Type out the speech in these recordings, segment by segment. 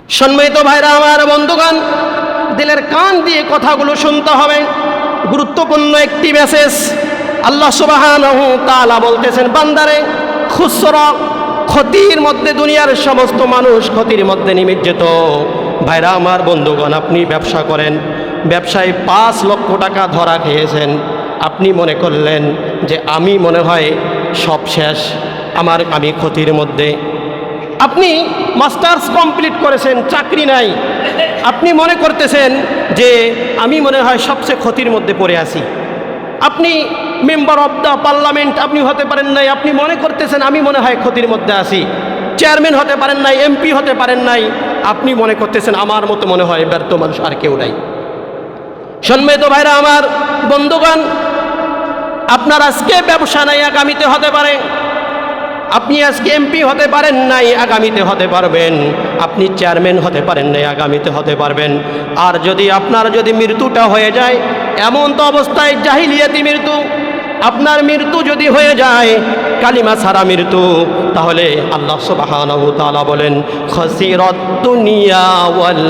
সম্মানিত ভাইরা আমার, বন্ধুগণ, দিলের কান দিয়ে কথাগুলো শুনতে হবে। গুরুত্বপূর্ণ একটি মেসেজ। আল্লাহ সুবহানাহু তাআলা বলতেছেন, বান্দারে খুসরা, ক্ষতির মধ্যে, দুনিয়ার সমস্ত মানুষ ক্ষতির মধ্যে নিমজ্জিত। ভাইরা আমার, বন্ধুগণ, আপনি ব্যবসা করেন, ব্যবসায় 5 লক্ষ টাকা ধরা খেয়েছেন। আপনি মনে করলেন যে আমি মনে হয় সব শেষ, আমি ক্ষতির মধ্যে। আপনি মাস্টার্স কমপ্লিট করেছেন, চাকরি নাই। আপনি মনে করতেছেন যে আমি মনে হয় সবচেয়ে ক্ষতির মধ্যে পড়ে আছি। আপনি মেম্বার অফ দ্য পার্লামেন্ট আপনি হতে পারেন নাই, আপনি মনে করতেছেন আমি মনে হয় ক্ষতির মধ্যে আছি। চেয়ারম্যান হতে পারেন নাই, এমপি হতে পারেন নাই, আপনি মনে করতেছেন আমার মতো মনে হয় ব্যর্থ মানুষ আর কেউ নাই। সম্মানিত ভাইরা আমার, বন্ধুগণ, আপনার আজকে ব্যবসা নাই, আগামীতে হতে পারে। আপনি আজকে এমপি হতে পারেন নাই, আগামীতে হতে পারবেন। আপনি চেয়ারম্যান হতে পারেন নাই, আগামীতে হতে পারবেন। আর যদি আপনার মৃত্যুটা হয়ে যায়, এমন তো অবস্থায় জাহিলিয়াতি মৃত্যু, আপনার মৃত্যু যদি হয়ে যায় কালিমা ছাড়া মৃত্যু, তাহলে আল্লাহ সুবহানাহু তাআলা বলেন খাসিরাত দুনিয়া ওয়াল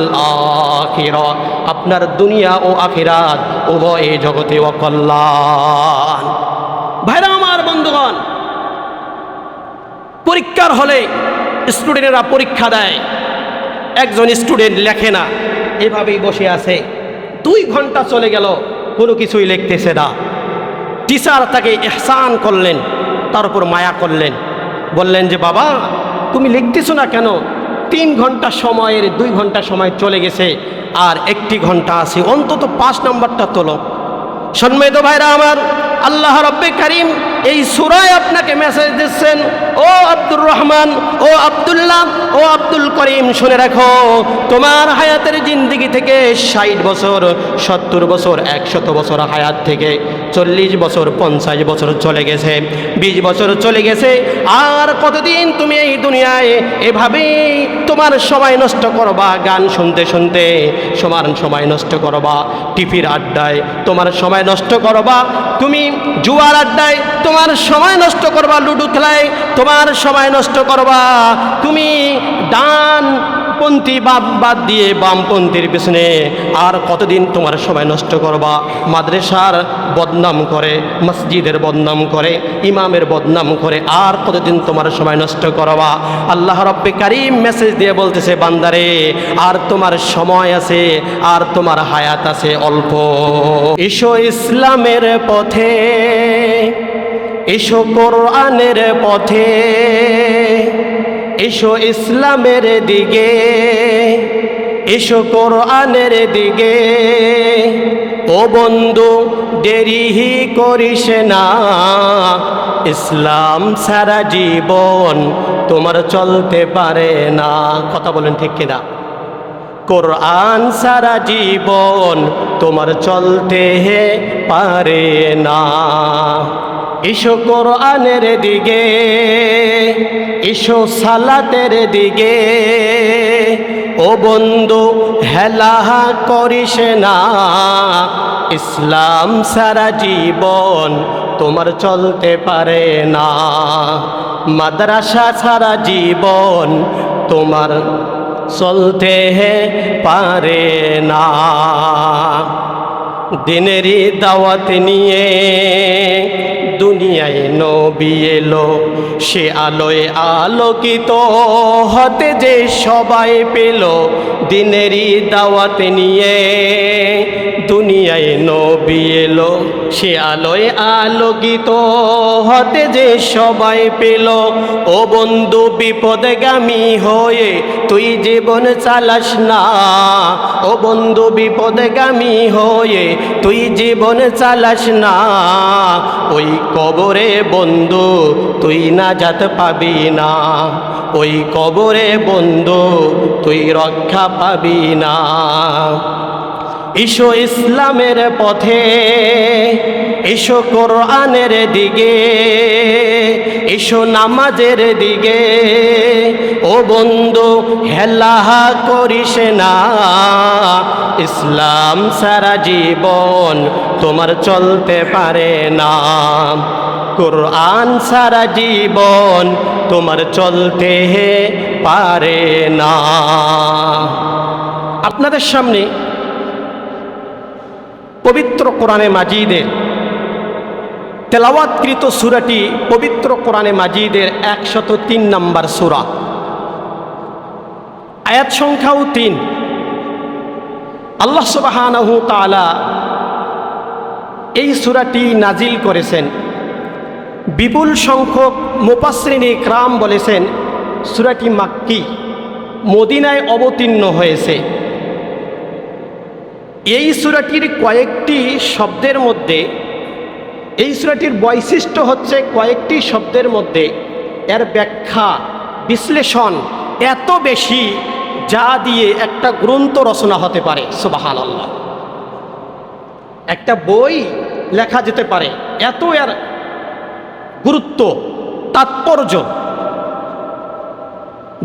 আখিরা, আপনার দুনিয়া ও আখিরাত উভয় জগতে অকল্যাণ। ভাইরা আমার, বন্ধুগণ, পরীক্ষার হলে স্টুডেন্টরা পরীক্ষা দেয়। একজন স্টুডেন্ট লেখে না, এভাবেই বসে আছে। 2 ঘন্টা চলে গেল, কোনো কিছুই লিখতেছে না। টিচার তাকে ইহসান করলেন, তার উপর মায়া করলেন, বললেন যে বাবা তুমি লিখতেছো না কেন? 3 ঘন্টা সময়ের 2 ঘন্টা সময় চলে গেছে, আর 1 ঘন্টা আছে, অন্তত 5 নম্বরটা তোলো। সম্মানিত ভাইরা আমার, আল্লাহ রাব্বে কারীম এই সূরায় আপনাকে মেসেজ দিচ্ছেন, ও আব্দুর রহমান, ও আব্দুল্লাহ, ও আব্দুল করিম, শুনে রাখো, তোমার হায়াতের জিন্দেগি থেকে 60 বছর, 70 বছর, 100 বছর হায়াত থেকে 40 বছর, 50 বছর চলে গেছে, 20 বছর চলে গেছে। আর কতদিন তুমি এই দুনিয়ায় এভাবেই তোমার সময় নষ্ট করবা? গান শুনতে শুনতে সময় নষ্ট করবা, টিভির আড্ডায় তোমার সময় নষ্ট করবা, তুমি জুয়ার আড্ডায় তোমার সময় নষ্ট করবা, লুডো খেলায় তোমার সময় নষ্ট করবা, তুমি ডানপন্থী বাদ দিয়ে বামপন্থীর পিছনে আর কতদিন তোমার সময় নষ্ট করবা? মাদ্রাসার বদনাম করে, মসজিদের বদনাম করে, ইমামের বদনাম করে আর কতদিন তোমার সময় নষ্ট করবা? আল্লাহ রাব্বে কারীম মেসেজ দিয়ে বলতেছে, বান্দারে আর তোমার সময় আছে, আর তোমার হায়াত আছে অল্প। এসো ইসলামের পথে, এসো কোরআনের পথে, এসো ইসলামের দিকে, এসো কোরআনের দিকে। ও বন্ধু দেরি করিস না, ইসলাম সারা জীবন তোমার চলতে পারে না। কথা বলেন ঠিক কিনা? কোরআন সারা জীবন তোমার চলতে পারে না। এসো কোরআনের দিকে, এসো সালাতের দিকে। ও বন্ধু হেলা করিস না, ইসলাম সারা জীবন তোমার চলতে পারে না। মাদ্রাসা সারা জীবন তোমার চলতে পারে না। দিনেরই দাওয়াত নিয়ে দুনিয়ায় নবী এলো, সে আলোয় আলোকিত হতে যে সবাই পেল। দিনেরই দাওয়াত নিয়ে দুনিয়ায় নবী এলো, সে আলোয় আলোকিত হতে যে সবাই পেল। ও বন্ধু বিপদগামী হয়ে তুই জীবন চালাস না, ও বন্ধু বিপদগামী হয়ে তুই জীবন চালাস না। ওই কবরে বন্ধু তুই নাজাত পাবি না, ওই কবরে বন্ধু তুই রক্ষা পাবি না। এসো ইসলামের পথে, এসো কোরআনের দিকে, এসো নামাজের দিকে। ও বন্ধু হেলা করিস না, ইসলাম সারা জীবন তোমার চলতে পারে না। কোরআন সারা জীবন তোমার চলতে পারে না। আপনাদের সামনে পবিত্র কোরআনে মাজিদের তেলাওয়াতকৃত সূরাটি পবিত্র কোরআনে মাজিদের 103 নম্বর সূরা, আয়াত সংখ্যাও 3। আল্লাহ সুবহানাহু তাআলা এই সূরাটি নাজিল করেছেন। বিপুল সংখ্যক মুফাসসিরিন ইকরাম বলেছেন সূরাটি মাক্কি, মদিনায় অবতীর্ণ হয়েছে। এই সূরাটির কয়েকটি শব্দের মধ্যে, এই সূরাটির বৈশিষ্ট্য হচ্ছে কয়েকটি শব্দের মধ্যে এর ব্যাখ্যা বিশ্লেষণ এত বেশি যা দিয়ে একটা গ্রন্থ রচনা হতে পারে। সুবহানাল্লাহ, একটা বই লেখা যেতে পারে, এত এর গুরুত্ব তাৎপর্য।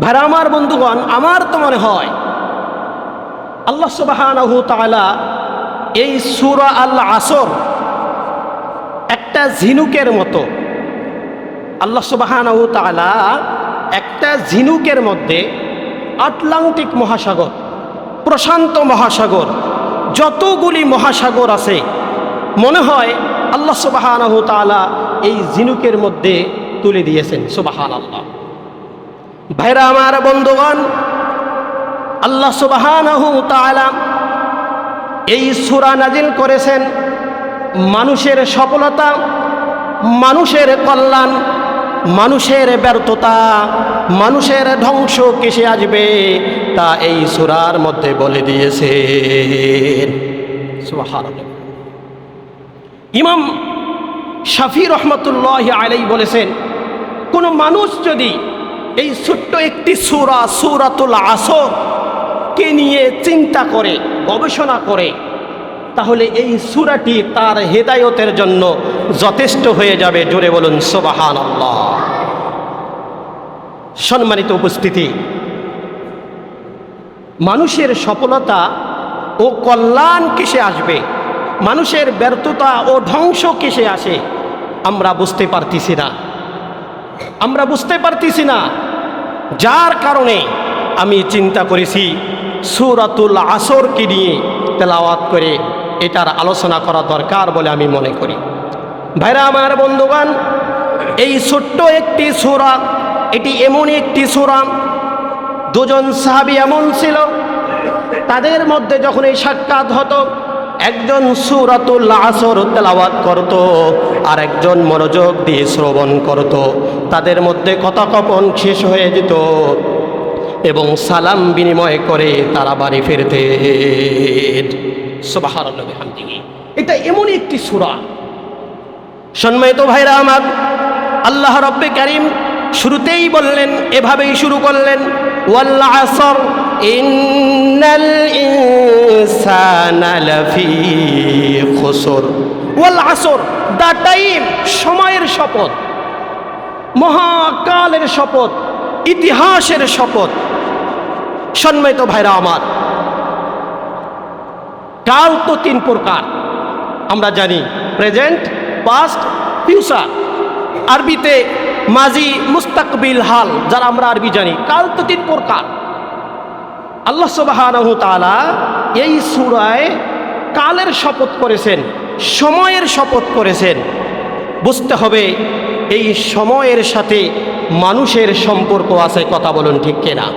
ভাইরা আমার, বন্ধুগণ, আমার তো মনে হয় আল্লাহ সুবহানাহু তাআলা এই সূরা আল আসর একটা ঝিনুকের মতো, আল্লাহ সুবহানাহু তাআলা একটা ঝিনুকের মধ্যে আটলান্টিক মহাসাগর, প্রশান্ত মহাসাগর, যতগুলি মহাসাগর আছে মনে হয় আল্লাহ সুবহানাহু তাআলা এই ঝিনুকের মধ্যে তুলে দিয়েছেন। সুবহানাল্লাহ। ভাইরা আমার, বন্ধুগণ, আল্লাহ সুবহানাহু তাআলা এই সূরা নাজিল করেছেন মানুষের সফলতা, মানুষের কল্যাণ, মানুষের ব্যর্থতা, মানুষের ধ্বংস কিসে আসবে তা এই সূরার মধ্যে বলে দিয়েছেন। সুবহানাল্লাহ। ইমাম শাফি রহমতুল্লাহি আলাইহি বলেছেন, কোনো মানুষ যদি এই ছোট্ট একটি সূরা সূরাতুল আসর কে নিয়ে চিন্তা করে, গবেষণা করে, তাহলে এই সূরাটি তার হেদায়েতের জন্য যথেষ্ট হয়ে যাবে। জোরে বলুন সুবহানাল্লাহ। সম্মানিত উপস্থিতি, মানুষের সফলতা ও কল্যাণ কিসে আসবে, মানুষের ব্যর্থতা ও ধ্বংস কিসে আসে আমরা বুঝতে পারতেছি না, আমরা বুঝতে পারতেছি না। যার কারণে আমি চিন্তা করেছি সূরাতুল আসরকে নিয়ে তেলাওয়াত করে এটার আলোচনা করা দরকার বলে আমি মনে করি। ভাইরা আমার, বন্ধুগণ, এই ছোট্ট একটি সূরা, এটি এমন একটি সূরা, দুজন সাহাবী এমন ছিল, তাদের মধ্যে যখন এই সাক্ষাৎ হতো, একজন সূরাতুল আসর তেলাওয়াত করত আর একজন মনোযোগ দিয়ে শ্রবণ করত। তাদের মধ্যে কথোপকথন শেষ হয়ে যেত এবং সালাম বিনিময় করে তারা বাড়ি ফিরতেন। সুবহানাল্লাহ বিহামদিহি। এটা এমন একটি সূরা। সম্মানিত ভাইরা আমার, আল্লাহ রাব্বে কারীম শুরুতেই বললেন, এভাবেই শুরু করলেন, ওয়াল আসর ইন্নাল ইনসানা লাফি খুসর। ওয়াল আসর, দা টাইম, সময়ের শপথ, মহাকালের শপথ, ইতিহাসের শপথ। সম্মানিত ভাইরা আমার, কাল তো 3 প্রকার আমরা জানি, প্রেজেন্ট, পাস্ট, ফিউচার। আরবিতে মাজি, মুস্তাকবিল, হাল, যারা আমরা আরবি জানি। কাল তো 3 প্রকার। আল্লাহ সুবহানাহু তাআলা এই সূরায় কালের শপথ করেছেন, সময়ের শপথ করেছেন। বুঝতে হবে এই সময়ের সাথে মানুষের সম্পর্ক আছে। কথা বলুন ঠিক কিনা?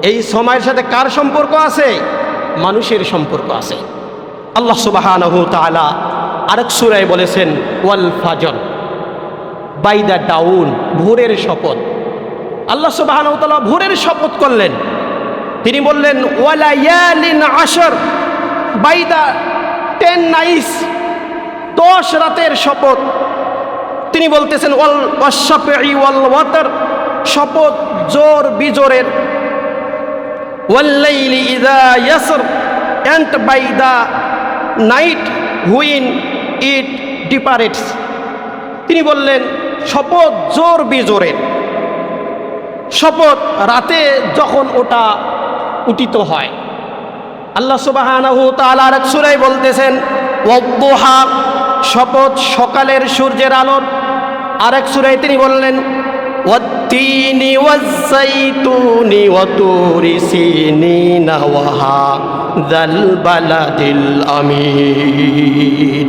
এই সময়ের সাথে কার সম্পর্ক আছে? মানুষের সম্পর্ক আছে। আল্লাহ সুবহানাহু তাআলা আরেক সূরায় বলেছেন, ওয়াল ফাজর, বাই দ্য ডাউন, ভোরের শপথ। আল্লাহ সুবহানাহু তাআলা ভোরের শপথ করলেন। তিনি বললেন, ওয়ালায়ালিন আশর, বাই দ্য 10 নাইটস, 10 রাতের শপথ। তিনি বলতেছেন, ওয়াশ-শাফঈ ওয়াল ওয়াতর, শপথ জোর বিজোরের। ওয়াল-লাইলি ইযা ইয়াসর, and by the night when it departs। তিনি বললেন শপথ জোর বিজোরের, শপথ রাতে যখন ওটা উঠিত হয়। আল্লাহ সুবহানাহু তাআলা আরেক সূরায় বলতেছেন, ওয়াদ-দুহা, শপথ সকালের সূর্যের আলোর। আরেক সূরায় তিনি বললেন, ওয়াত-তিনি ওয়াজ-যাইতুনি ওয়া তুরি সিনিনা ওয়া হাযাল বালাদিল আমিন।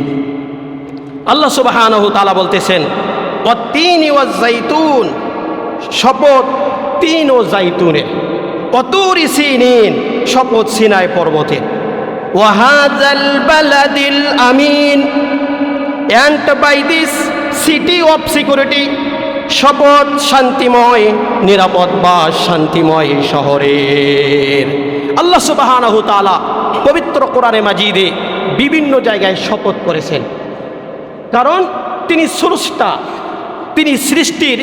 আল্লাহ সুবহানাহু তাআলা বলতেছেন ওয়াত-তিনি ওয়াজ-যাইতুন, শপথ তিন ও জাইতুনের, ওয়া তুরি সিনিন, শপথ সিনাই পর্বতের, ওয়া হাযাল বালাদিল আমিন, and by this city of security, শপথ শান্তিময় নিরাপদ বা শান্তিময় শহরের। আল্লাহ সুবহানাহু তাআলা পবিত্র কোরআনে মাজিদে বিভিন্ন জায়গায় শপথ করেছেন, কারণ তিনি স্রষ্টা, তিনি সৃষ্টির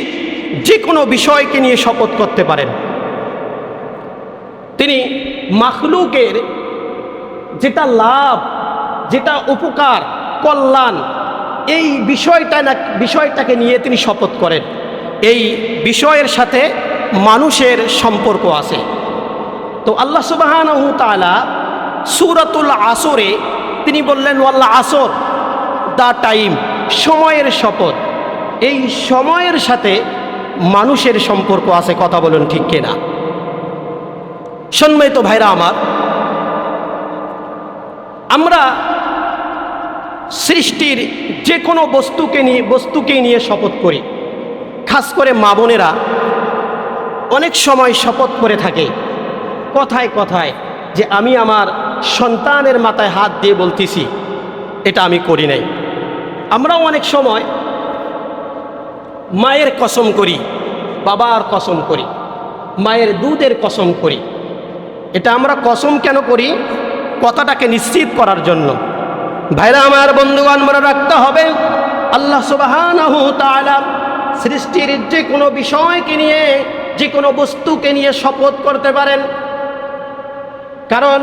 যে কোনো বিষয়কে নিয়ে শপথ করতে পারেন। তিনি মাখলুকের যেটা লাভ, যেটা উপকার, কল্যাণ, এই বিষয়টাকে নিয়ে তিনি শপথ করেন। এই বিষয়ের সাথে মানুষের সম্পর্ক আছে। তো আল্লাহ সুবহানাহু তাআলা সূরাতুল আসরে তিনি বললেন ওয়াল আসর, দা টাইম, সময়ের শপথ। এই সময়ের সাথে মানুষের সম্পর্ক আছে, কথা বলুন ঠিক কিনা? সম্মানিত ভাইরা আমার, আমরা সৃষ্টির যে কোনো বস্তুকে নিয়ে শপথ করি। খাস করে মা বোনেরা অনেক সময় শপথ করে থাকে কথায় কথায়, যে আমি আমার সন্তানের মাথায় হাত দিয়ে বলতেছি এটা আমি করি নাই। আমরাও অনেক সময় মায়ের কসম করি, বাবার কসম করি, মায়ের দুধের কসম করি। এটা আমরা কসম কেন করি? কথাটাকে নিশ্চিত করার জন্য। ভাইরা আমার, বন্ধুগণ, মনে রাখতে হবে আল্লাহ সুবহানাহু তাআলা সৃষ্টির যে কোনো বিষয়কে নিয়ে, যে কোনো বস্তুকে নিয়ে শপথ করতে পারেন, কারণ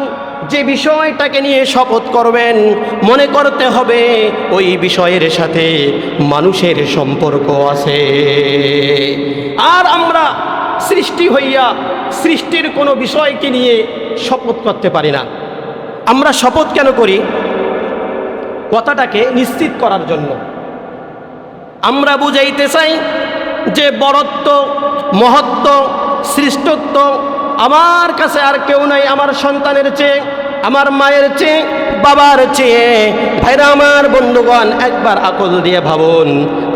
যে বিষয়টাকে নিয়ে শপথ করবেন মনে করতে হবে ওই বিষয়ের সাথে মানুষের সম্পর্ক আছে। আর আমরা সৃষ্টি হইয়া সৃষ্টির কোনো বিষয়কে নিয়ে শপথ করতে পারি না। আমরা শপথ কেন করি? কথাটাকে নিশ্চিত করার জন্য। আমরা বুঝাইতে চাই যে বড়ত্ব, মহত্ব, শ্রেষ্ঠত্ব আমার কাছে আর কেউ নাই আমার সন্তানের চেয়ে, আমার মায়ের চেয়ে, বাবার চেয়ে। ভাইরা আমার, বন্ধুগণ, একবার আকল দিয়ে ভাবুন,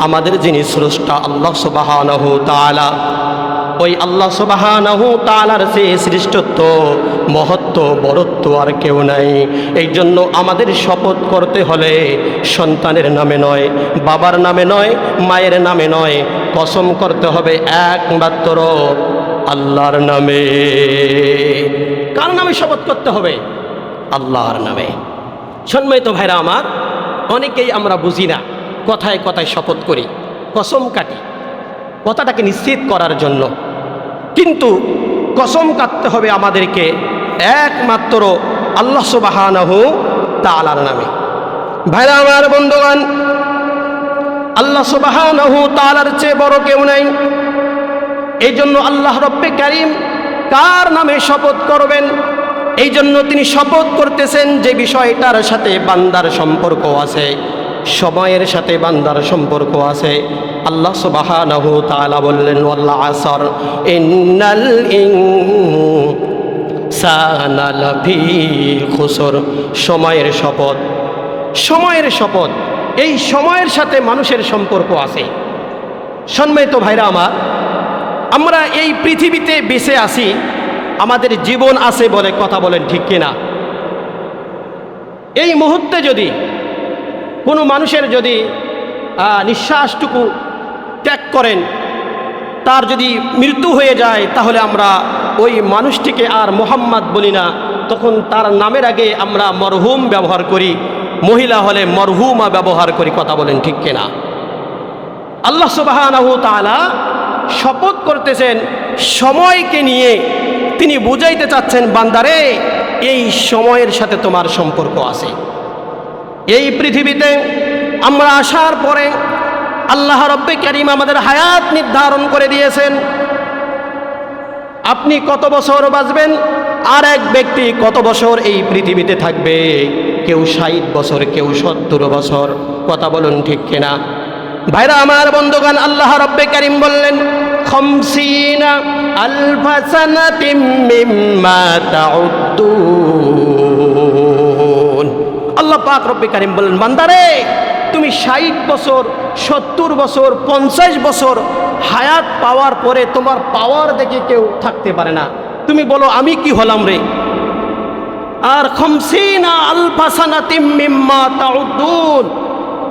আমাদের যিনি স্রষ্টা আল্লাহ সুবহানাহু তাআলা, ওই আল্লাহ সুবহানাহু তাআলার চেয়ে শ্রেষ্ঠত্ব, মহত্ব, বড়ত্ব আর কেউ নাই। এই জন্য আমাদের শপথ করতে হলে সন্তানের নামে নয়, বাবার নামে নয়, মায়ের নামে নয়, কসম করতে হবে একমাত্র আল্লাহর নামে। কার নামে শপথ করতে হবে? আল্লাহর নামে। সম্মানিত ভাইরা আমার, অনেকেই আমরা বুঝি না, কথায় কথায় শপথ করি, কসম কাটি কথাটাকে নিশ্চিত করার জন্য, কিন্তু কসম কাটতে হবে আমাদেরকে একমাত্র আল্লাহ সুবহানাহু তাআলার নামে। ভাইরা আমার, বন্ধুগণ, আল্লাহ সুবহানাহু তাআলার চেয়ে বড় কেউ নাই। এই জন্য আল্লাহ রব্বে কারীম কার নামে শপথ করবেন? এই জন্য তিনি শপথ করতেছেন যে বিষয়টার সাথে বান্দার সম্পর্ক আছে, সময়ের সাথে বান্দার সম্পর্ক আছে। আল্লাহ সুবহানাহু তাআলা বললেন ওয়াল আসর ইন্নাল ইনসানা লাফি খুসর, সময়ের শপথ, সময়ের শপথ। এই সময়ের সাথে মানুষের সম্পর্ক আছে। সম্মানিত ভাইরা আমার, আমরা এই পৃথিবীতে বেঁচে আছি, আমাদের জীবন আছে বলে, কথা বলেন ঠিক কিনা? এই মুহূর্তে যদি কোনো মানুষের যদি নিঃশ্বাসটুকু ত্যাগ করেন, তার যদি মৃত্যু হয়ে যায়, তাহলে আমরা ওই মানুষটিকে আর মুহাম্মদ বলি না, তখন তার নামের আগে আমরা মরহুম ব্যবহার করি, মহিলা হলে মরহুমা ব্যবহার করি, কথা বলেন ঠিক কিনা? আল্লাহ সুবহানাহু তাআলা শপথ করতেছেন সময়কে নিয়ে। তিনি বুঝাইতে চাচ্ছেন, বান্দারে, এই সময়ের সাথে তোমার সম্পর্ক আছে। এই পৃথিবীতে আমরা আসার পরে আল্লাহ রব্বে কারীম আমাদের হায়াত নির্ধারণ করে দিয়েছেন। আপনি কত বছর বাঁচবেন, আর এক ব্যক্তি কত বছর এই পৃথিবীতে থাকবে, কেউ 60 বছর, কেউ 70 বছর, কথা বলুন ঠিক কিনা? ভাইরা আমার, বন্ধুগণ, আল্লাহ রব্বে কারীম বললেন খামসিনা আলফা সানাতিম মিম্মা তাউদ্দুন। আল্লাহ পাক রব্বে কারীম বলেন, বান্দারে তুমি 60 বছর, 70 বছর, 50 বছর হায়াত পাওয়ার পরে তোমার পাওয়ার দেখে কেউ থাকতে পারে না। তুমি বলো আমি কি হলাম রে? আর খামসিনা আলফা সানাতিম মিম্মা তাউদ্দুন,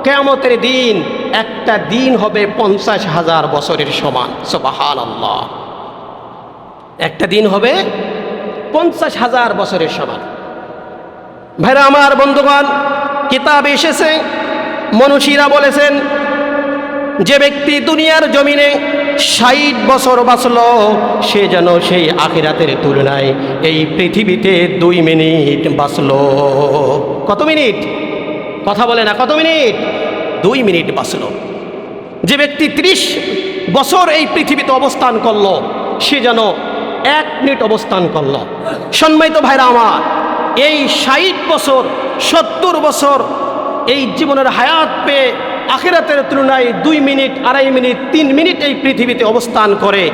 কিয়ামতের দিন একটা দিন হবে 50,000 বছরের সমান। সুবহানাল্লাহ, একটা দিন হবে 50,000 বছরের সমান। ভাইরা আমার, বন্ধুগণ, কিতাবে এসেছে, মনীষীরা বলেছেন, যে ব্যক্তি দুনিয়ার জমিনে 60 বছর বাঁচল, সে যেন সেই আখিরাতের তুলনায় এই পৃথিবীতে 2 মিনিট বাঁচল। কত মিনিট? কথা বলে না, কত মিনিট? 2 মিনিট বাঁচল। যে ব্যক্তি 30 বছর এই পৃথিবীতে অবস্থান করলো, সে যেন 1 মিনিট অবস্থান করলো। সম্মানিত ভাইরা আমার, এই 60 বছর, 70 বছর এই জীবনের হায়াত পেয়ে আখিরাতের তুলনায় 2 মিনিট, 2.5 মিনিট, 3 মিনিট এই পৃথিবীতে অবস্থান করে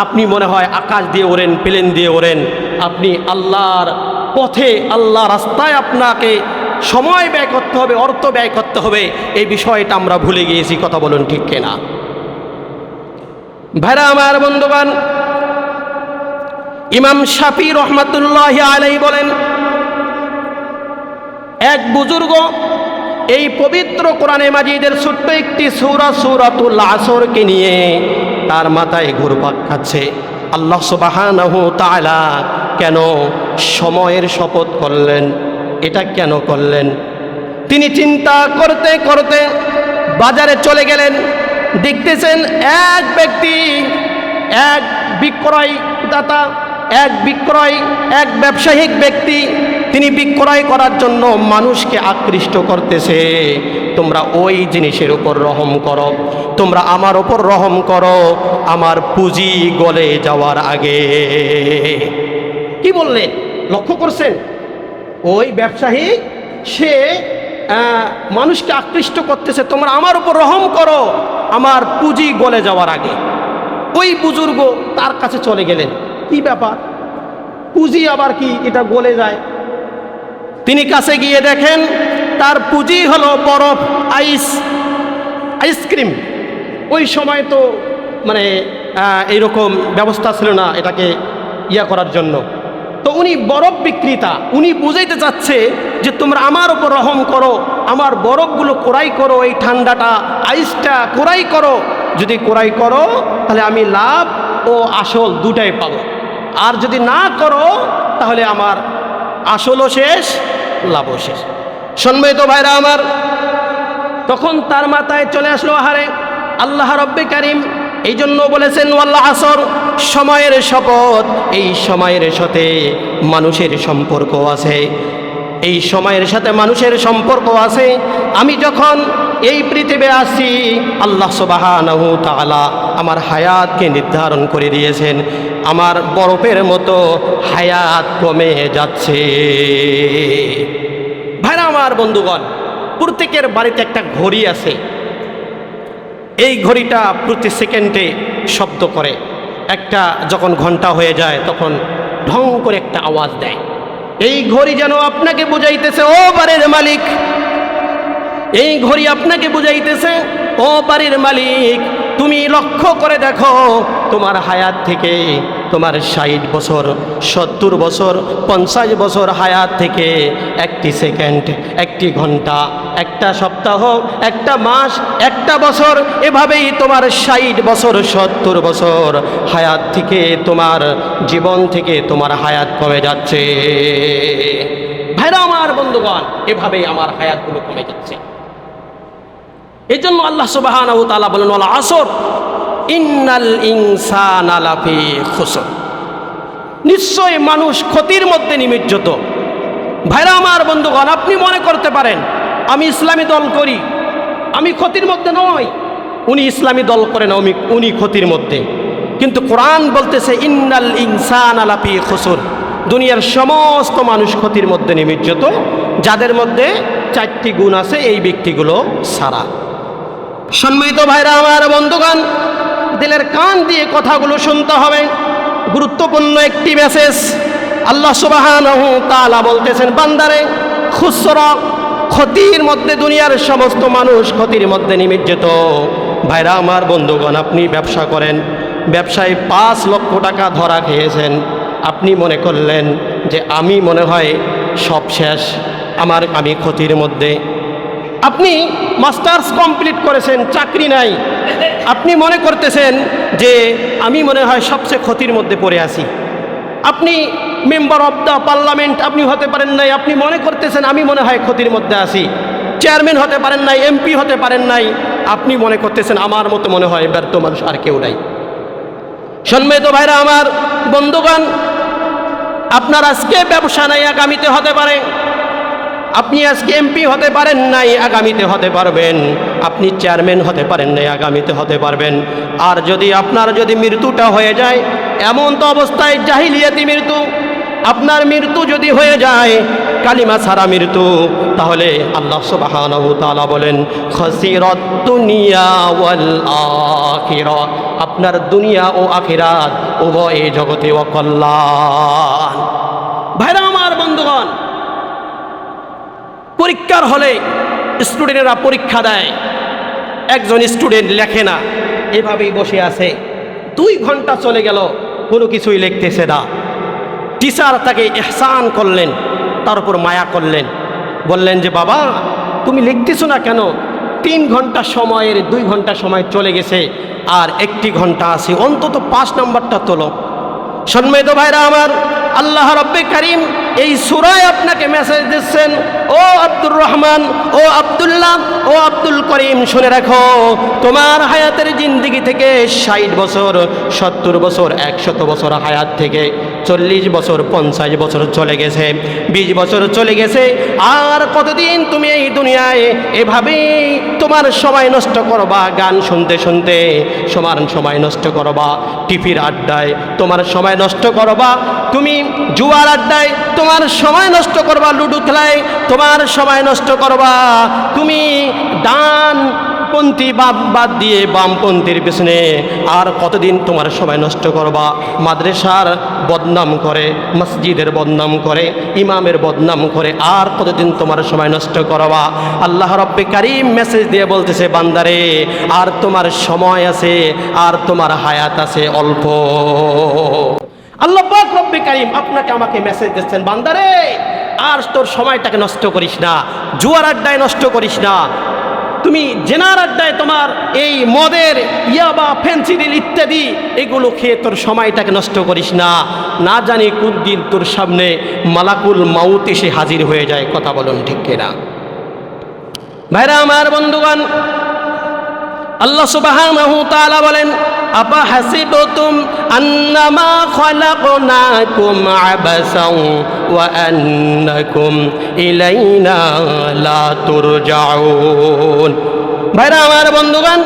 আপনি মনে হয় আকাশ দিয়ে ওড়েন, প্লেন দিয়ে ওড়েন। আপনি আল্লাহর পথে, আল্লাহ রাস্তায় আপনাকে সময় ব্যয় করতে হবে, অর্থ ব্যয় করতে হবে। এই বিষয়টা আমরা ভুলে গিয়েছি। কথা বলুন, ঠিক কিনা? ভাইরা আমার, বন্ধুগণ, ইমাম শাফি রহমাতুল্লাহি আলাইহি বলেন, এক বুজুর্গ এই পবিত্র কোরআনে মাজিদের ছোট্ট একটি সূরা, সূরাতুল আসরকে নিয়ে তার মাথায় ঘুরপাক খাচ্ছে। আল্লাহ সুবহানাহু তাআলা কেন সময়ের শপথ করলেন? এটা কেন করলেন? তিনি চিন্তা করতে করতে বাজারে চলে গেলেন। দেখতেছেন এক ব্যক্তি, এক বিক্রয়দাতা, এক ব্যবসায়িক ব্যক্তি, তিনি বিক্রয় করার জন্য মানুষকে আকৃষ্ট করতেছে। তোমরা ওই জিনিসের উপর রহম করো, তোমরা আমার উপর রহম করো, আমার পুঁজি গলে যাওয়ার আগে। কি বললেন? লক্ষ্য করছেন? ওই ব্যবসায়ী সে মানুষকে আকৃষ্ট করতেছে, তোমরা আমার উপর রহম করো, আমার পুঁজি গলে যাওয়ার আগে। ওই বুজুর্গ তার কাছে চলে গেলেন। কি ব্যাপার? পুঁজি আবার কি এটা গলে যায়? তিনি কাছে গিয়ে দেখেন তার পুঁজি হলো বরফ, আইসক্রিম। ওই সময় তো মানে এইরকম ব্যবস্থা ছিল না এটাকে করার জন্য। তো উনি বরফ বিক্রেতা, উনি বুঝাইতে চাচ্ছে যে তোমরা আমার উপর রহম করো, আমার বরফগুলো ক্রয় করো, এই ঠান্ডাটা, আইসটা ক্রয় করো। যদি ক্রয় করো তাহলে আমি লাভ ও আসল দুটাই পাবো, আর যদি না করো তাহলে আমার আসলও শেষ, লাভও শেষ। সম্মানিত ভাইরা আমার, তখন তার মাথায় চলে আসলো, আহারে আল্লাহ রব্বে কারীম এই জন্য বলেছেন ওয়াল আসর, সময়ের শপথ। এই সময়ের সাথে মানুষের সম্পর্ক আছে, এই সময়ের সাথে মানুষের সম্পর্ক আছে। আমি যখন এই পৃথিবী আসি, আল্লাহ সুবহানাহু তাআলা আমার হায়াতকে নির্ধারণ করে দিয়েছেন। আমার বরফের মতো হায়াত কমে যাচ্ছে। ভাইরা আমার, বন্ধুগণ, প্রত্যেকের বাড়িতে একটা ঘড়ি আছে। এই ঘড়িটা প্রতি সেকেন্ডে শব্দ করে। একটা যখন ঘন্টা হয়ে যায় তখন ঢং করে একটা আওয়াজ দেয়। এই ঘড়ি যেন আপনাকে বুঝাইতেছে, ও বাড়ির মালিক। এই ঘড়ি আপনাকে বুঝাইতেছে, ও বাড়ির মালিক, তুমি লক্ষ্য করে দেখো, তোমার হায়াত থেকে, তোমার 60 বছর, 70 বছর, 50 বছর হায়াত থেকে একটি সেকেন্ড, একটি ঘন্টা, একটা সপ্তাহ, একটা মাস, একটা বছর, এভাবেই তোমার 60 বছর, 70 বছর হায়াত থেকে, তোমার জীবন থেকে তোমার হায়াত কমে যাচ্ছে। ভাইরা আমার, বন্ধুগণ, এভাবেই আমার হায়াতগুলো কমে যাচ্ছে। এই জন্য আল্লাহ সুবহানাহু তাআলা বলেন ওয়াল আসর ইন্নাল ইনসানা লাফি খুসর, নিশ্চয় মানুষ ক্ষতির মধ্যে নিমজ্জিত। ভাইরা আমার, বন্ধুগণ, আপনি মনে করতে পারেন আমি ইসলামী দল করি, আমি ক্ষতির মধ্যে নই। উনি ইসলামী দল করেন, উনি ক্ষতির মধ্যে। কিন্তু কোরআন বলতেছে ইন্নাল ইনসানা লাফি খুসর, দুনিয়ার সমস্ত মানুষ ক্ষতির মধ্যে নিমজ্জিত, যাদের মধ্যে 4টি গুণ আছে এই ব্যক্তিগুলো ছাড়া। সম্মানিত ভাইরা আমার, বন্ধুগণ, দিলের কান দিয়ে কথাগুলো শুনতে হবে। গুরুত্বপূর্ণ একটি মেসেজ। আল্লাহ সুবহানাহু তাআলা বলতেছেন, বান্দারে খুসরা, ক্ষতির মধ্যে, দুনিয়ার সমস্ত মানুষ ক্ষতির মধ্যে নিমজ্জিত। ভাইরা আমার, বন্ধুগণ, আপনি ব্যবসা করেন, ব্যবসায় 5 লক্ষ টাকা ধরা খেয়েছেন। আপনি মনে করলেন যে আমি মনে হয় সব শেষ, আমি ক্ষতির মধ্যে। আপনি মাস্টার্স কমপ্লিট করেছেন, চাকরি নাই। আপনি মনে করতেছেন যে আমি মনে হয় সবচেয়ে ক্ষতির মধ্যে পড়ে আছি। আপনি মেম্বার অফ দ্য পার্লামেন্ট আপনি হতে পারেন নাই, আপনি মনে করতেছেন আমি মনে হয় ক্ষতির মধ্যে আছি। চেয়ারম্যান হতে পারেন নাই, এমপি হতে পারেন নাই, আপনি মনে করতেছেন আমার মতো মনে হয় ব্যর্থ মানুষ আর কেউ নাই। সম্মানিত ভাইরা আমার, বন্ধুগণ, আপনার আজকে ব্যবসা নাই, আগামীতে হতে পারে। আপনি আজকে এমপি হতে পারেন নাই, আগামীতে হতে পারবেন। আপনি চেয়ারম্যান হতে পারেন নাই, আগামীতে হতে পারবেন। আর যদি আপনার মৃত্যুটা হয়ে যায়, এমন তো অবস্থায় জাহিলিয়াতি মৃত্যু, আপনার মৃত্যু যদি হয়ে যায় কালিমা ছাড়া মৃত্যু, তাহলে আল্লাহ সুবহানাহু তাআলা বলেন খাসিরাত দুনিয়া ওয়াল আখিরাহ, আপনার দুনিয়া ও আখিরাত উভয় জগতে অকল্যাণ। ভাইরা আমার, বন্ধুগণ, পরীক্ষার হলে স্টুডেন্টরা পরীক্ষা দেয়, একজন স্টুডেন্ট লেখে না, এভাবেই বসে আছে। 2 ঘন্টা চলে গেল, কোনো কিছুই লিখতেছে না। টিচার তাকে ইহসান করলেন, তার উপর মায়া করলেন, বললেন যে বাবা তুমি লিখতেছো না কেন? 3 ঘন্টা সময়ের 2 ঘন্টা সময় চলে গেছে, আর 1 ঘন্টা আছে, অন্তত 5 নম্বরটা তোলো। সম্মানিত ভাইরা আমার, আল্লাহ রব্বে কারীম এই সূরায় আপনাকে মেসেজ দিচ্ছেন, ও আব্দুর রহমান, ও আব্দুল্লাহ, ও আব্দুল করিম, শুনে রাখো, তোমার হায়াতের জিন্দেগি থেকে 60 বছর, 70 বছর, 100 বছর হায়াত থেকে 40 বছর, 50 বছর চলে গেছে, 20 বছর চলে গেছে। আর কতদিন তুমি এই দুনিয়ায় এভাবেই তোমার সময় নষ্ট করবা? গান শুনতে শুনতে সময় নষ্ট করবা, টিভির আড্ডায় তোমার সময় নষ্ট করবা, তুমি জুয়ার আড্ডায় তোমার সময় নষ্ট করবা, লুডো খেলায় তোমার সময় নষ্ট করবা, তুমি ডানপন্থী বাদ দিয়ে বামপন্থীর পিছনে আর কতদিন তোমার সময় নষ্ট করবা? মাদ্রাসার বদনাম করে, মসজিদের বদনাম করে, ইমামের বদনাম করে আর কতদিন তোমার সময় নষ্ট করবা? আল্লাহ রব্বে কারীম মেসেজ দিয়ে বলতেছে, বান্দারে আর তোমার সময় আছে, আর তোমার হায়াত আছে অল্প। আল্লাহ পাক রব্বে কারীম আপনাকে আমাকে মেসেজ দিচ্ছেন, বান্দারে আর তোর সময়টাকে নষ্ট করিস না, জুয়ার আড্ডায় নষ্ট করিস না, তুমি জেনার আড্ডায় তোমার এই মদের ইয়াবা, ফেন্সিডিল ইত্যাদি এগুলো খেয়ে তোর সময়টাকে নষ্ট করিস না। না জানি কোন দিন তোর সামনে মালাকুল মাউত এসে হাজির হয়ে যায়। কথা বলুন ঠিক কিনা? ভাইরা আমার, বন্ধুগণ, আল্লাহ সুবহানাহু তাআলা বলেন, আপা হাসিবতুম আন্নামা খালাকনাকুম আবাসাও ওয়া আন্নাকুম ইলাইনা লা তুরজাউন। ভাইরা আমার, বন্ধুগণ,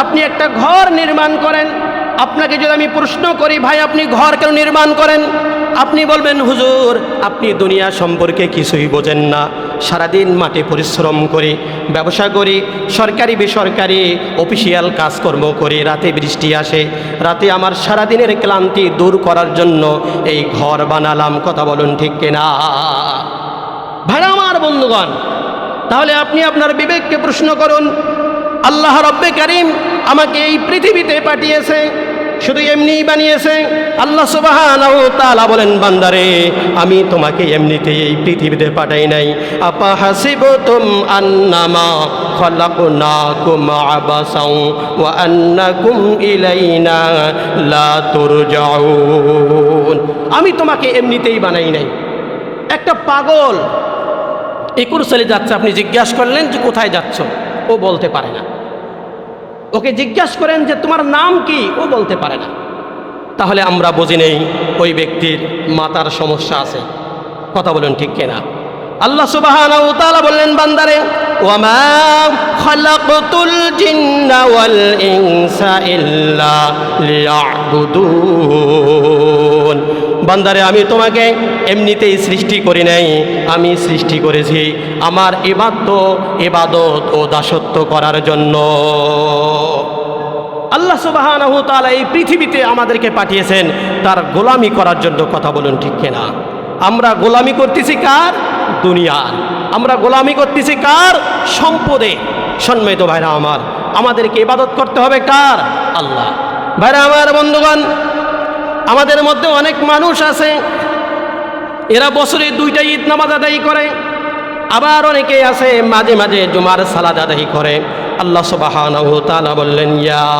আপনি একটা ঘর নির্মাণ করেন, আপনাকে যদি আমি প্রশ্ন করি, ভাই আপনি ঘর কেন নির্মাণ করেন? আপনি বলবেন, হুজুর আপনি দুনিয়া সম্পর্কে কিছুই বোঝেন না, সারাদিন মাঠে পরিশ্রম করি, ব্যবসা করি, সরকারি বেসরকারি অফিসিয়াল কাজকর্ম করি, রাতে বৃষ্টি আসে, রাতে আমার সারাদিনের ক্লান্তি দূর করার জন্য এই ঘর বানালাম। কথা বলুন ঠিক কিনা? ভাইরা আমার, বন্ধুগণ, তাহলে আপনি আপনার বিবেককে প্রশ্ন করুন, আল্লাহ রব্বে কারীম আমাকে এই পৃথিবীতে পাঠিয়েছে, শুধু এমনিই বানিয়েছে? আল্লাহ সুবহানাহু তাআলা বলেন, বান্দারে আমি তোমাকে এমনিতেই এই পৃথিবীতে পাঠাই নাই। আপা হাসিবতুম আন্নামা খালাকনাকুম আবাসাও ওয়া আন্নাকুম ইলাইনা লা তুরজাউন। আমি তোমাকে এমনিতেই বানাই নাই। একটা পাগল একুরসালে যাচ্ছে, আপনি জিজ্ঞাসা করলেন যে কোথায় যাচ্ছ, ও বলতে পারে না। ওকে জিজ্ঞাসা করেন যে তোমার নাম কি, ও বলতে পারে না। তাহলে আমরা বুঝি নেই ওই ব্যক্তির মাথার সমস্যা আছে। কথা বলুন ঠিক কিনা? আল্লাহ সুবহানাহু ওয়া তাআলা বললেন, বান্দারে ওয়ামা খালাকতুল জিন্না ওয়াল ইনসা ইল্লা লিয়াবুদুন। বান্দারে আমি তোমাকে এমনিতেই সৃষ্টি করি নাই, আমি সৃষ্টি করেছি আমার ইবাদত ও দাসত্ব করার জন্য। আল্লাহ সুবহানাহু ওয়া তাআলা এই পৃথিবীতে আমাদেরকে পাঠিয়েছেন তার গোলামি করার জন্য। কথা বলুন ঠিক কিনা? আমরা গোলামি করতেছি কার? দুনিয়ার। আমরা গোলামি করতেছি কার? সম্পদে। সম্মানিত ভাইরা আমার, আমাদেরকে ইবাদত করতে হবে কার? আল্লাহ। ভাইরা আমার, বন্ধুগণ, আমাদের মধ্যে অনেক মানুষ আছে এরা বছরে 2টা ঈদ নামাজ আদায় করে, আবার অনেকেই আছে মাঝে মাঝে জুমার সালাত আদায় করে। আল্লাহ সুবহানাহু ওয়া তাআলা বললেন, ইয়া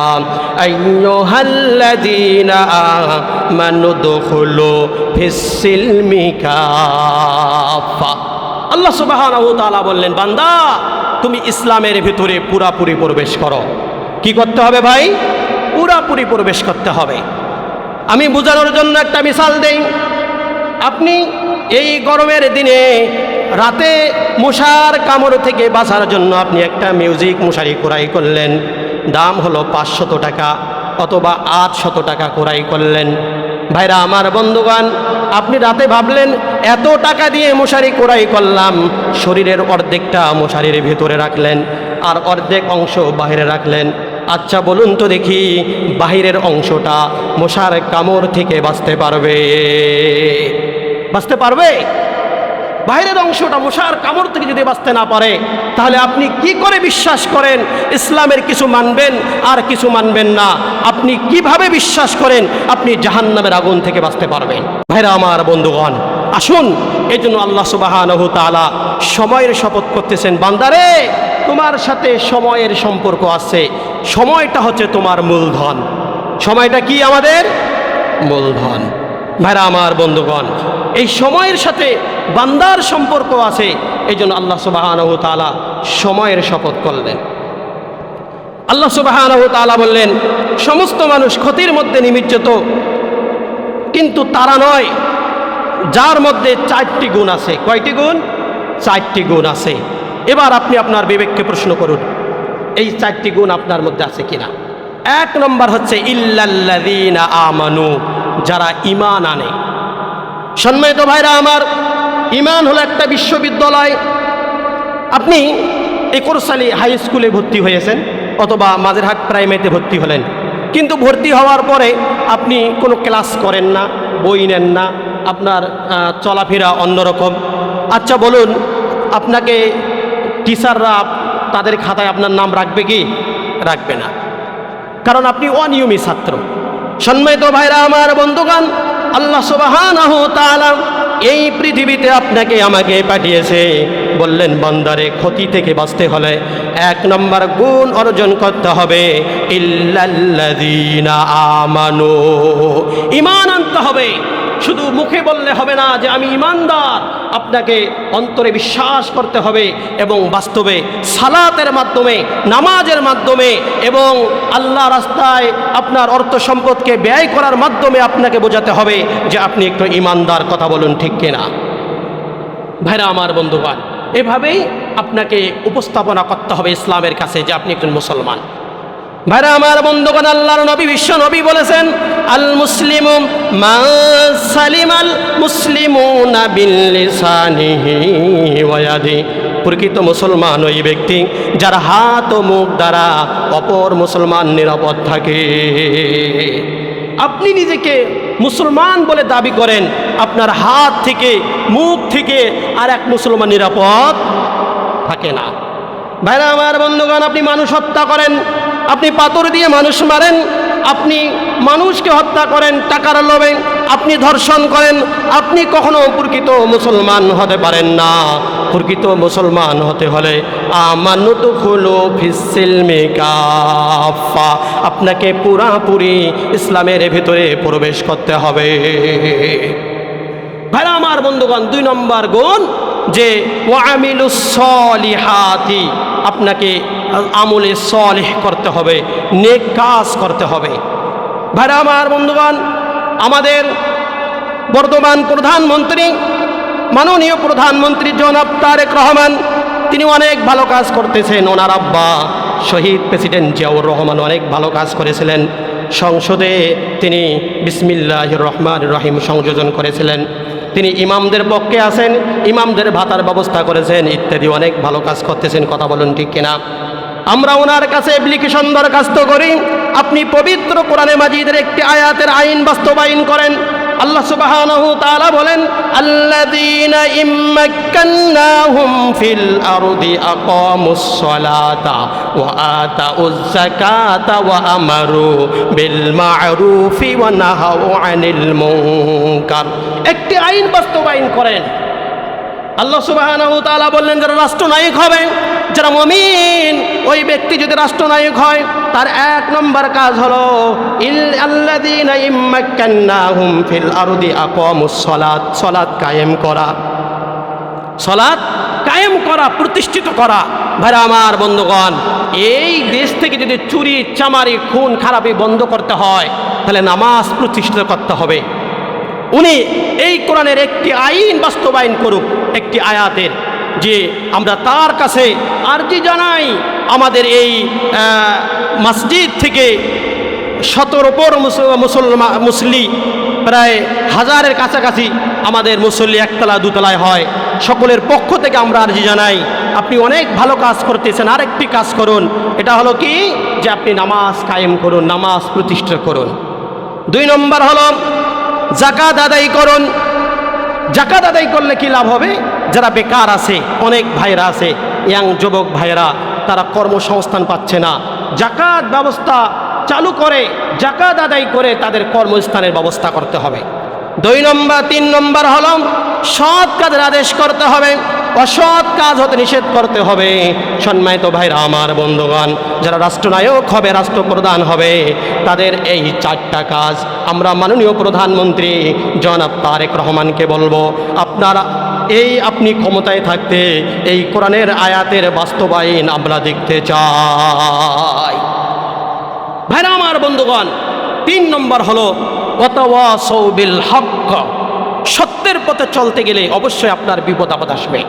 আইয়ুহাল্লাযীনা আমানু দুখুলু ফিস-সিলমি কাফা। আল্লাহ সুবহানাহু ওয়া তাআলা বললেন, বান্দা তুমি ইসলামের ভিতরে পুরাপুরি প্রবেশ করো। কি করতে হবে ভাই? পুরাপুরি প্রবেশ করতে হবে। আমি বোঝানোর জন্য একটা মিসাল দেই। আপনি এই গরমের দিনে রাতে মশার কামড় থেকে বাঁচার জন্য আপনি একটা মিউজিক মশারি ক্রয় করলেন, দাম হলো 500 টাকা অথবা 800 টাকা ক্রয় করলেন। ভাইরা আমার, বন্ধুগণ, আপনি রাতে ভাবলেন এত টাকা দিয়ে মশারি ক্রয় করলাম, শরীরের অর্ধেকটা মশারির ভিতরে রাখলেন আর অর্ধেক অংশ বাইরে রাখলেন। আচ্ছা বলুন তো দেখি, বাহিরের অংশটা মশার কামড় থেকে বাঁচতে পারবে? বাঁচতে পারবে? বাইরের অংশটা মশার কামড় থেকে যদি বাঁচতে না পারে, তাহলে আপনি কি করে বিশ্বাস করেন ইসলামের কিছু মানবেন আর কিছু মানবেন না? আপনি কিভাবে বিশ্বাস করেন আপনি জাহান্নামের আগুন থেকে বাঁচতে পারবেন? ভাইরা আমার, বন্ধুগণ, আসুন, এই জন্য আল্লাহ সুবহানাহু ওয়া তাআলা সময়ের শপথ করতেছেন, বান্দারে তোমার সাথে সময়ের সম্পর্ক আছে। সময়টা হচ্ছে তোমার মূলধন। সময়টা কি? আমাদের মূলধন। ভাইরা আমার, বন্ধুগণ, এই সময়ের সাথে বান্দার সম্পর্ক আছে। এই জন্য আল্লাহ সুবহানাহু ওয়া তাআলা সময়ের শপথ করলেন। আল্লাহ সুবহানাহু ওয়া তাআলা বললেন, সমস্ত মানুষ ক্ষতির মধ্যে নিমজ্জিত, কিন্তু তারা নয় যার মধ্যে 4টি গুণ আছে। কয়টি গুণ? 4টি গুণ আছে। এবার আপনি আপনার বিবেককে প্রশ্ন করুন, এই 4টি গুণ আপনার মধ্যে আছে কিনা। 1 নম্বর হচ্ছে ইল্লাল্লাযীনা আমানু, যারা ঈমান আনে। সম্মানিত ভাইরা আমার, ঈমান হলো একটা বিশ্ববিদ্যালয়। আপনি এই কোরসালি হাই স্কুলে ভর্তি হয়েছেন অথবা মাঝেরহাট প্রাইমারিতে ভর্তি হলেন, কিন্তু ভর্তি হওয়ার পরে আপনি কোনো ক্লাস করেন না, বই নেন না, আপনার চলাফেরা অন্যরকম। আচ্ছা বলুন, আপনাকে টিচাররা তাদের খাতায় আপনার নাম রাখবে কি? রাখবে না, কারণ আপনি অনিয়মী ছাত্র। সম্মানিত ভাইরা আমার, বন্ধুগণ, আল্লাহ সুবহানাহু ওয়া তাআলা এই পৃথিবীতে আপনাকে আমাকে পাঠিয়েছে, বললেন বান্দারে ক্ষতি থেকে বাঁচতে হলে 1 নম্বর গুণ অর্জন করতে হবে, ইল্লাল্লাযীনা আমানু। ঈমান আনতে হবে। শুধু মুখে বললে হবে না যে আমি ঈমানদার, আপনাকে অন্তরে বিশ্বাস করতে হবে এবং বাস্তবে সালাতের মাধ্যমে, নামাজের মাধ্যমে এবং আল্লাহ রাস্তায় আপনার অর্থ সম্পদকে ব্যয় করার মাধ্যমে আপনাকে বোঝাতে হবে যে আপনি একটু ঈমানদার। কথা বলুন ঠিক কিনা? ভাইরা আমার, বন্ধুগণ, এভাবেই আপনাকে উপস্থাপনা করতে হবে ইসলামের কাছে যে আপনি একজন মুসলমান। ভাইরা আমার, বন্ধুগণ, আল্লাহর নবী, বিশ্ব নবী বলেছেন, আল মুসলিমু মান সালিমাল মুসলিমুনা বিল লিসানিহি ওয়া ইয়াদিহি। প্রকৃত মুসলমান ওই ব্যক্তি যার হাত ও মুখ দ্বারা অপর মুসলমান নিরাপদ থাকে। আপনি নিজেকে মুসলমান বলে দাবি করেন, আপনার হাত থেকে, মুখ থেকে আর এক মুসলমান নিরাপদ থাকে না। ভাইরা আমার, বন্ধুগণ, আপনি মানুষ হত্যা করেন, আপনি পাথর দিয়ে মানুষ মারেন, আপনি মানুষকে হত্যা করেন টাকার লোভে, আপনি ধর্ষণ করেন, আপনি কখনো প্রকৃত মুসলমান হতে পারেন না। প্রকৃত মুসলমান হতে হলে আমানু দুখুলু ফিস-সিলমি কাফা, আপনাকে পুরাপুরি ইসলামের ভিতরে প্রবেশ করতে হবে। ভাইরা আমার, বন্ধুগণ, 2 নম্বর গুণ যে ওয়ামিলুস সলিহাতি, আপনাকে আমলে সলিহ করতে হবে, নেক কাজ করতে হবে। ভাইরা আমার, বন্ধুগণ, আমাদের বর্তমান প্রধানমন্ত্রী, মাননীয় প্রধানমন্ত্রী জনাব তারেক রহমান, তিনি অনেক ভালো কাজ করতেছেন। ওনার আব্বা শহীদ প্রেসিডেন্ট জিয়াউর রহমান অনেক ভালো কাজ করেছিলেন। সংসদে তিনি বিসমিল্লাহির রহমানির রহিম সংযোজন করেছিলেন। তিনি ইমামদের পক্ষে আছেন, ইমামদের ভাতার ব্যবস্থা করেছেন, ইত্যাদি অনেক ভালো কাজ করতেছেন। কথা বলুন ঠিক কিনা? আমরা ওনার কাছে অ্যাপ্লিকেশন দরখাস্ত করি আপনি পবিত্র কোরআনে মাজিদের একটি আয়াতের আইন বাস্তবায়ন করেন। আল্লাহ সুবহানাহু ওয়া তাআলা বলেন, আল্লাযীনা ইম্মাক্কান্নাহুম ফিল আরদি আকামুস সালাতা ওয়া আতাউয যাকাতা ওয়া আমারু বিল মা'রুফি ওয়া নাহাউ আনিল মুনকার। একটি আইন বাস্তবায়ন করেন। আল্লাহ সুবহানাহু ওয়া তাআলা বললেন, যারা রাষ্ট্রনায়ক হবে, যারা মুমিন, ওই ব্যক্তি যদি রাষ্ট্রনায়ক হয় তার এক নম্বর কাজ হলো আল্লাযীনা ইম্মাক্কান্নাহুম ফিল আরদি আকামুস সালাত, সালাত কায়েম করা, সালাত কায়েম করা, প্রতিষ্ঠিত করা। ভাইরা আমার বন্ধুগণ, এই দেশ থেকে যদি চুরি চামারি খুন খারাপি বন্ধ করতে হয় তাহলে নামাজ প্রতিষ্ঠিত করতে হবে। উনি এই কোরআনের একটি আইন বাস্তবায়ন করুক, একটি আয়াতের, যে আমরা তার কাছে আরজি জানাই। আমাদের এই মসজিদ থেকে ১৭ উপর মুসল্লি, প্রায় 1000-এর কাছাকাছি আমাদের মুসল্লি একতলা দুতলায় হয়। সকলের পক্ষ থেকে আমরা আরজি জানাই, আপনি অনেক ভালো কাজ করতেছেন, আরেকটি কাজ করুন। এটা হলো কি, যে আপনি নামাজ কায়েম করুন, নামাজ প্রতিষ্ঠা করুন। 2 নম্বর হলো যাকাত আদায় করুন। যাকাত আদায় করলে কি লাভ হবে? যারা বেকার আছে, অনেক ভাইরা আছে, ইয়াং যুবক ভাইরা, তারা কর্মসংস্থান পাচ্ছে না। যাকাত ব্যবস্থা চালু করে, যাকাত আদায় করে তাদের কর্মস্থানের ব্যবস্থা করতে হবে। 3 নম্বর হলো সৎ কাজের আদেশ করতে হবে, অসৎ কাজ হতে নিষেধ করতে হবে। সম্মানিত ভাইরা আমার বন্ধুগণ, যারা রাষ্ট্রনায়ক হবে, রাষ্ট্রপ্রধান হবে, তাদের এই 4টা কাজ আমরা মাননীয় প্রধানমন্ত্রী জনাব তারেক রহমানকে বলবো, আপনারা আপনি ক্ষমতায় থাকতে এই কোরআনের আয়াতের বাস্তবায়ন আমরা দেখতে চাই। ভাইরা আমার বন্ধুগণ, 3 নম্বর হলো ওয়াতাওয়াসাউ বিল হক। সত্যের পথে চলতে গেলে অবশ্যই আপনার বিপদ আপদ আসবে।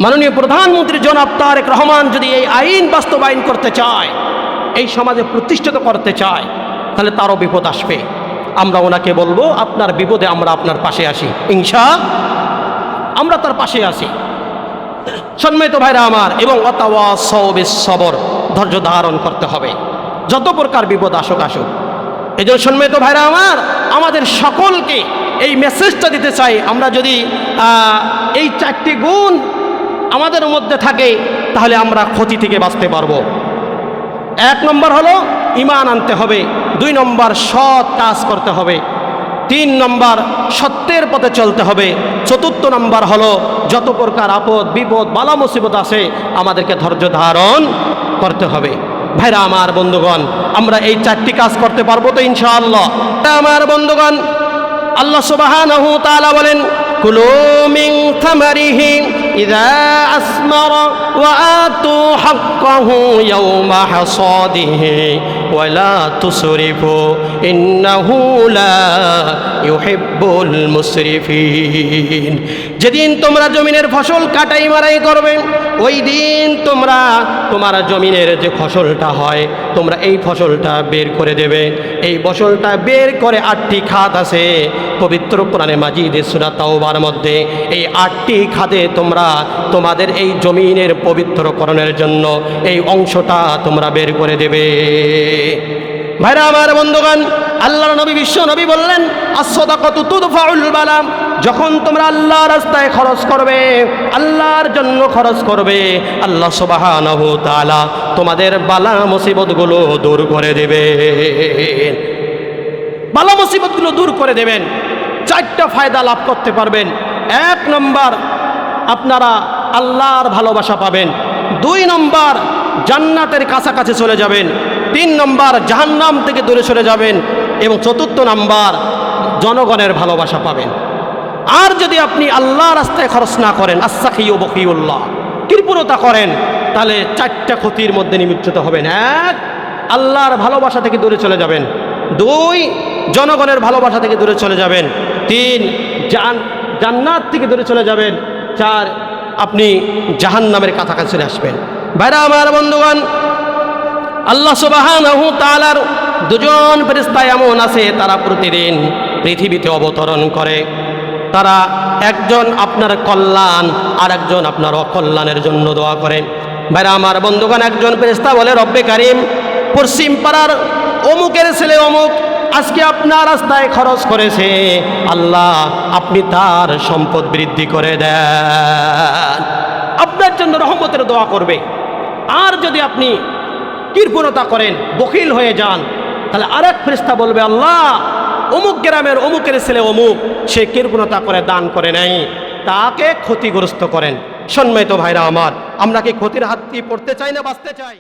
মাননীয় প্রধানমন্ত্রী জনাব তারেক রহমান যদি এই আইন বাস্তবায়ন করতে চায়, এই সমাজে প্রতিষ্ঠিত করতে চায়, তাহলে তারও বিপদ আসবে। আমরা ওনাকে বলবো, আপনার বিপদে আমরা আপনার পাশে আসি, আমরা তার পাশে আসি। সম্মানিত ভাইরা আমার, এবং ওয়াতাওয়াসাউ বিস সবর, ধৈর্য ধারণ করতে হবে যত প্রকার বিপদ আসুক। এই জন্য সম্মানিত ভাইরা আমার, আমাদের সকলকে এই মেসেজটা দিতে চাই, আমরা যদি এই 4টি গুণ আমাদের মধ্যে থাকে তাহলে আমরা ক্ষতি থেকে বাঁচতে পারবো। 1 নম্বর হলো ঈমান আনতে হবে, 2 নম্বর সৎ কাজ করতে হবে, 3 নম্বর সত্যের পথে চলতে হবে, 4 নম্বর হলো যত প্রকার আপদ বিপদ বালা মুসিবত আছে আমাদেরকে ধৈর্য ধারণ করতে হবে। ভাইরা আমার বন্ধুগণ, আমরা এই 4টি কাজ করতে পারবো তো ইনশাআল্লাহ? আমার বন্ধুগণ, আল্লাহ সুবহানাহু ওয়া তাআলা বলেন, কুলু মিন থামারিহি ইযা আসমারা ওয়া আতু হাক্কাহু ইয়াওমা হাসাদিহি ওয়া লা তুসরিফু ইন্নাহু লা ইউহিব্বুল মুসরিফিন। যেদিন তোমরা জমিনের ফসল কাটাই মারাই করবে, ওই দিন তোমরা তোমার জমিনের যে ফসলটা হয়, তোমরা এই ফসলটা বের করে দেবে। এই ফসলটা বের করে 8টি খাত আছে পবিত্র কোরআনে মাজিদে সূরা তাওবার মধ্যে। এই 8টি খাতে তোমরা তোমাদের এই জমিনের পবিত্রকরণের জন্য এই অংশটা তোমরা বের করে দেবে। ভাইরা আমার বন্ধুগণ, আল্লাহর নবী বিশ্ব নবী বললেন, as-সাদাকাতু তুদফাউল বালা। যখন তোমরা আল্লাহর রাস্তায় খরচ করবে, আল্লাহর জন্য খরচ করবে, আল্লাহ সুবহানাহু ওয়া তাআলা তোমাদের বালা মুসিবতগুলো দূর করে দেবেন। বালা মুসিবতগুলো দূর করে দেবেন। 4টা ফায়দা লাভ করতে পারবেন। 1 নম্বর, আপনারা আল্লাহর ভালোবাসা পাবেন। 2 নম্বর, জান্নাতের কাছাকাছি চলে যাবেন। 3 নম্বর, জাহান্নাম থেকে দূরে সরে যাবেন। এবং 4 নম্বর, জনগণের ভালোবাসা পাবেন। আর যদি আপনি আল্লাহ রাস্তায় খরচ না করেন, আস-সাখিয়ু বখিউল্লাহ, কৃপণতা করেন, তাহলে 4টা ক্ষতির মধ্যে নিমজ্জিত হবেন। 1, আল্লাহর ভালোবাসা থেকে দূরে চলে যাবেন। 2, জনগণের ভালোবাসা থেকে দূরে চলে যাবেন। 3, জান্নাত থেকে দূরে চলে যাবেন। 4, আপনি জাহান্নামের কাছাকাছি চলে আসবেন। ভাইরা আমার বন্ধুগণ, আল্লাহ সুবহানাহু ওয়া তাআলার 2জন ফেরেশতা এমন আছে, তারা প্রতিদিন পৃথিবীতে অবতরণ করে। তারা একজন আপনার কল্যাণ আর একজন আপনার অকল্যাণের জন্য দোয়া করে। ভাইরা আমার বন্ধুগণ, একজন ফেরেশতা বলে, রব্বে কারিম, পশ্চিম পাড়ার অমুকের ছেলে অমুক আজকে আপনার রাস্তায় খরচ করেছে, আল্লাহ আপনি তার সম্পদ বৃদ্ধি করে দেন, আপনার জন্য রহমতের দোয়া করবে। আর যদি আপনি কৃপণতা করেন, বখিল হয়ে যান, তাহলে আরেক ফেরেশতা বলবে, আল্লাহ অমুক গ্রামের অমুকের ছেলে অমুক সে কৃপণতা করে দান করে নাই, তাকে ক্ষতিগ্রস্ত করেন। সম্মানিত ভাইরা আমার, আমরা কি ক্ষতির হাত দিয়ে পড়তে চাই না বাঁচতে চাই?